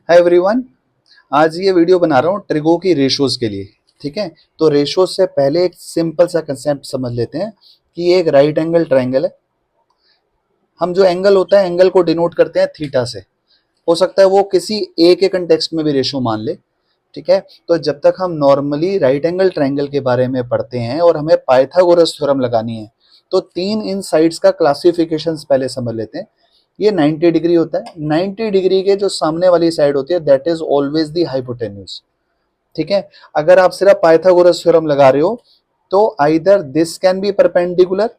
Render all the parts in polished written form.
Hi everyone, आज ये video बना रहा हूँ ट्रिगो की रेशोज के लिए। ठीक है, तो रेशोज से पहले एक सिंपल सा कंसेप्ट समझ लेते हैं कि ये एक राइट एंगल ट्रायंगल है। हम जो एंगल होता है एंगल को डिनोट करते हैं थीटा से। हो सकता है वो किसी ए के कंटेक्स्ट में भी रेशो मान ले। ठीक है, तो जब तक हम नॉर्मली राइट एंगल ट्रायंगल के बारे में पढ़ते हैं और हमें पाइथागोरस थ्योरम लगानी है, तो तीन इन साइड्स का क्लासिफिकेशन पहले समझ लेते हैं। ये 90 डिग्री होता है। 90 डिग्री के जो सामने वाली साइड होती है that is always the hypotenuse. ठीक है, अगर आप सिर्फ पाइथागोरस थ्योरम लगा रहे हो तो either this can be perpendicular,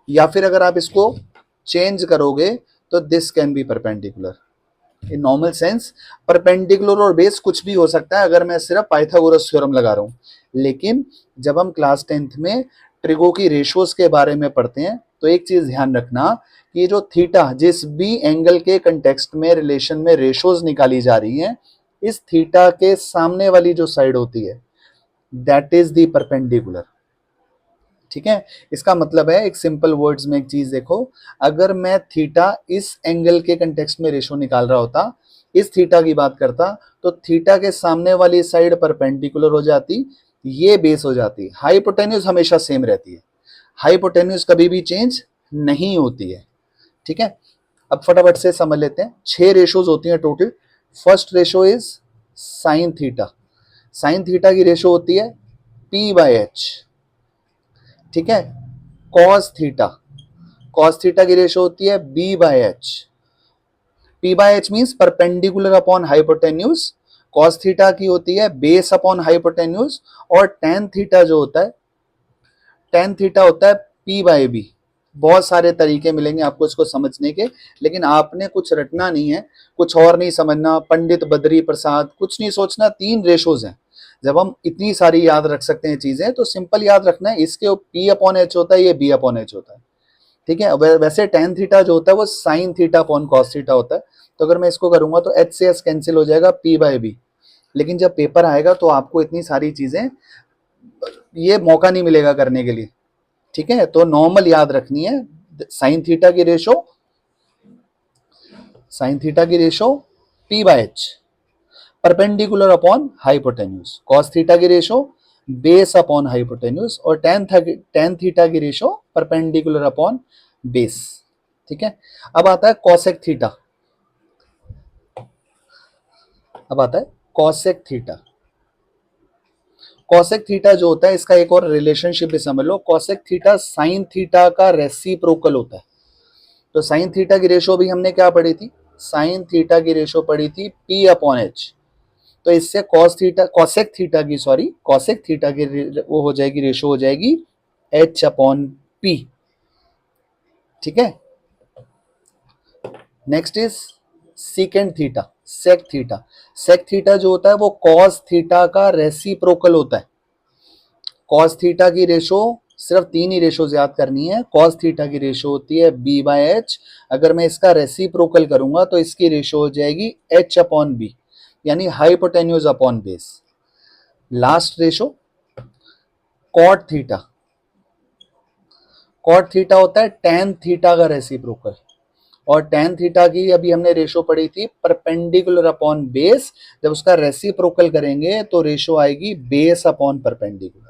या फिर अगर आप इसको चेंज करोगे तो this can be perpendicular. In normal sense perpendicular और बेस कुछ भी हो सकता है अगर मैं सिर्फ पाइथागोरस थ्योरम लगा रहा हूं। लेकिन जब हम क्लास 10th में ट्रिगो की रेशोज के बारे में पढ़ते हैं तो एक चीज ध्यान रखना कि जो थीटा जिस भी एंगल के कंटेक्स्ट में रिलेशन में रेशोज निकाली जा रही है, इस थीटा के सामने वाली जो साइड होती है दैट इज द परपेंडिकुलर। ठीक है, इसका मतलब है एक सिंपल वर्ड्स में एक चीज देखो, अगर मैं थीटा इस एंगल के कंटेक्स्ट में रेशो निकाल रहा होता, इस थीटा की बात करता, तो थीटा के सामने वाली साइड परपेंडिकुलर हो जाती, ये बेस हो जाती। हाइपोटेन्यूज हमेशा सेम रहती है, हाइपोटेन्यूज कभी भी चेंज नहीं होती है। ठीक है, अब फटाफट से समझ लेते हैं। 6 रेशोज होती हैं total. First ratio is sine theta. Sine theta की रेशो होती है p/h। ठीक है, कॉस थीटा, कॉस थीटा की रेशो होती है b/h। p/h means perpendicular upon hypotenuse, cos theta की होती है बेस अपॉन हाइपोटेन्यूज, और टेन थीटा जो होता है, टेन थीटा होता है p/b। बहुत सारे तरीके मिलेंगे आपको इसको समझने के, लेकिन आपने कुछ रटना नहीं है, कुछ और नहीं समझना, पंडित बद्री प्रसाद कुछ नहीं सोचना। 3 रेशोज हैं। जब हम इतनी सारी याद रख सकते हैं चीजें तो सिंपल याद रखना है, इसके p/h होता है, ये b/h होता है। ठीक है, वैसे टेन थीटा जो होता है वो sine theta upon cos theta होता है। तो अगर मैं इसको करूंगा तो h से s कैंसिल हो जाएगा, p/b। लेकिन जब पेपर आएगा तो आपको इतनी सारी चीजें, ये मौका नहीं मिलेगा करने के लिए। ठीक है, तो नॉर्मल याद रखनी है। साइन थीटा की रेशो, साइन थीटा की ratio p/h perpendicular upon hypotenuse, cos theta की रेशो बेस अपॉन हाइपोटेन्यूज, और टेन थीटा की रेशो परपेंडिकुलर अपॉन बेस। ठीक है, अब आता है कॉसेक थीटा। अब आता है कॉसेक थीटा। कॉसेक थीटा जो होता है इसका एक और रिलेशनशिप भी समझ लो। कॉसेक थीटा साइन थीटा का रेसिप्रोकल होता है। तो साइन थीटा की रेशो भी हमने क्या पढ़ी थी, साइन थीटा की रेशो पढ़ी थी p/h। तो इससे कॉस थीटा, कॉसेक थीटा की, सॉरी कॉसेक थीटा की वो हो जाएगी, रेशो हो जाएगी h/p। ठीक है, next is secant theta, sec theta. Sec theta जो होता है वो कॉस थीटा का रेसिप्रोकल होता है। कॉस थीटा की रेशो सिर्फ 3 ही रेशोज याद करनी है। कॉस थीटा की रेशो होती है b/h। अगर मैं इसका रेसिप्रोकल करूंगा तो इसकी रेशो हो जाएगी h/b, यानी hypotenuse upon base. Last ratio cot theta. Cot theta होता है टेन थीटा का रेसिप्रोकल, और टेन थीटा की अभी हमने रेशो पढ़ी थी परपेंडिकुलर अपॉन बेस। जब उसका रेसिप्रोकल करेंगे तो रेशो आएगी बेस अपॉन परपेंडिकुलर।